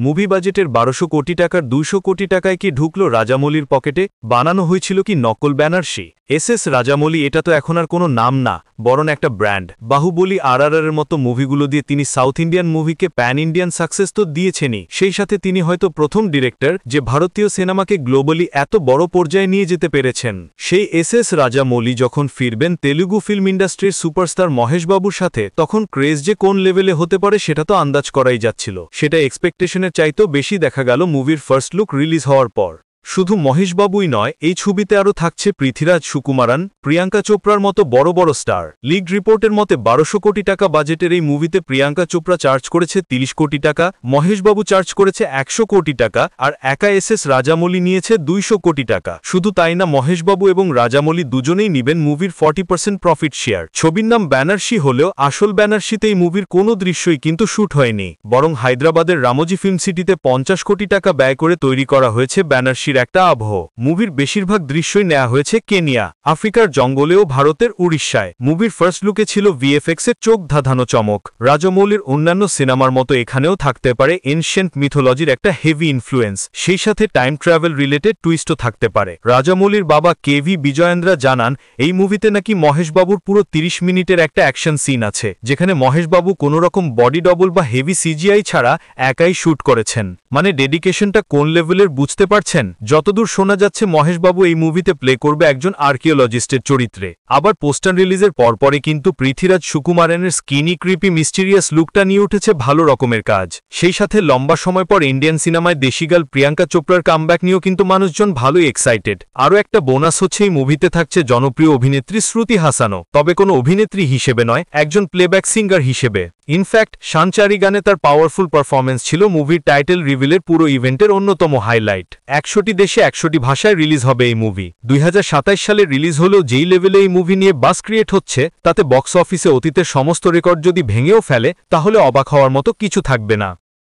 Movie বাজেটের ১২০০ কোটি টাকার ২০০ কোটি টাকায় কি ঢুকল রাজামৌলির পকেটে? বানানো হয়েছিল কি নকল ব্যানার্সি? এস রাজামৌলি এটা তো এখন আর কোনো নাম না, বরং একটা ব্র্যান্ড। বাহুবলী, RRR-এর মতো মুভিগুলো দিয়ে তিনি সাউথ ইন্ডিয়ান মুভিকে প্যান ইন্ডিয়ান সাকসেস তো দিয়েছেনই, সেই সাথে তিনি হয়তো প্রথম ডিরেক্টর যে ভারতীয় সিনেমাকে গ্লোবালি এত বড় পর্যায়ে নিয়ে যেতে পেরেছেন। সেই এস রাজামৌলি যখন ফিরবেন তেলুগু ফিল্ম ইন্ডাস্ট্রির সুপারস্টার মহেশবাবুর সাথে, তখন ক্রেজ যে কোন লেভেলে হতে পারে সেটা তো আন্দাজ করাই যাচ্ছিল। সেটা এক্সপেকটেশনের চাইতেও বেশি দেখা গেল মুভির ফার্স্ট লুক রিলিজ হওয়ার পর। শুধু মহেশবাবুই নয়, এই ছবিতে আরও থাকছে পৃথ্বীরাজ সুকুমারান, প্রিয়াঙ্কা চোপড়ার মতো বড় বড় স্টার। লিগ রিপোর্টের মতে ১২০০ কোটি টাকা বাজেটের এই মুভিতে প্রিয়াঙ্কা চোপড়া চার্জ করেছে ৩০ কোটি টাকা, মহেশবাবু চার্জ করেছে ১০০ কোটি টাকা, আর একা এস রাজামৌলি নিয়েছে ২০০ কোটি টাকা। শুধু তাই না, মহেশবাবু এবং রাজামৌলি দুজনেই নিবেন মুভির 40% প্রফিট শেয়ার। ছবির নাম ব্যানার্সি হলেও আসল ব্যানার্সিতে এই মুভির কোনো দৃশ্যই কিন্তু শ্যুট হয়নি, বরং হায়দ্রাবাদের রামোজি ফিল্ম সিটিতে ৫০ কোটি টাকা ব্যয় করে তৈরি করা হয়েছে ব্যানার্সি একটা আবহ। মুভির বেশিরভাগ দৃশ্যই নেওয়া হয়েছে কেনিয়া, আফ্রিকার জঙ্গলেও ভারতের উড়িষ্যায়। মুভির ফার্স্ট লুকে ছিল VFX এর চোখ ধাঁধানো চমক। রাজামৌলির অন্যান্য সিনেমার মতো এখানেও থাকতে পারে এনশিয়েন্ট মিথোলজির একটা হেভি ইনফ্লুয়েন্স, সেই সাথে টাইম ট্রাভেল রিলেটেড টুইস্টও থাকতে পারে। রাজামৌলির বাবা KV বিজয়েন্দ্রা জানান, এই মুভিতে নাকি মহেশবাবুর পুরো ৩০ মিনিটের একটা অ্যাকশন সিন আছে, যেখানে মহেশবাবু কোনোরকম বডি ডবল বা হেভি CGI ছাড়া একাই শ্যুট করেছেন। মানে ডেডিকেশনটা কোন লেভেলের বুঝতে পারছেন? যতদূর শোনা যাচ্ছে মহেশবাবু এই মুভিতে প্লে করবে একজন আর্কিওলজিস্টের চরিত্রে। আবার পোস্টার রিলিজের পরপরই কিন্তু পৃথ্বীরাজ সুকুমারানের স্কিনি ক্রিপি মিস্টিরিয়াস লুকটা নিয়ে উঠেছে ভালো রকমের কাজ। সেই সাথে লম্বা সময় পর ইন্ডিয়ান সিনেমায় দেশিগাল প্রিয়াঙ্কা চোপড়ার কামব্যাক নিয়েও কিন্তু মানুষজন ভালোই এক্সাইটেড। আরও একটা বোনাস হচ্ছে এই মুভিতে থাকছে জনপ্রিয় অভিনেত্রী শ্রুতি হাসানও, তবে কোনো অভিনেত্রী হিসেবে নয়, একজন প্লেব্যাক সিঙ্গার হিসেবে। ইনফ্যাক্ট শানচারি গানে তার পাওয়ারফুল পারফরমেন্স ছিল মুভির টাইটেল রিভিলের পুরো ইভেন্টের অন্যতম হাইলাইট। ১০০টি দেশে ১০০টি ভাষায় রিলিজ হবে এই মুভি। ২০২৭ সালে রিলিজ হলেও যেই লেভেলে এই মুভি নিয়ে বাস ক্রিয়েট হচ্ছে, তাতে বক্স অফিসে অতীতের সমস্ত রেকর্ড যদি ভেঙেও ফেলে, তাহলে অবাক হওয়ার মতো কিছু থাকবে না।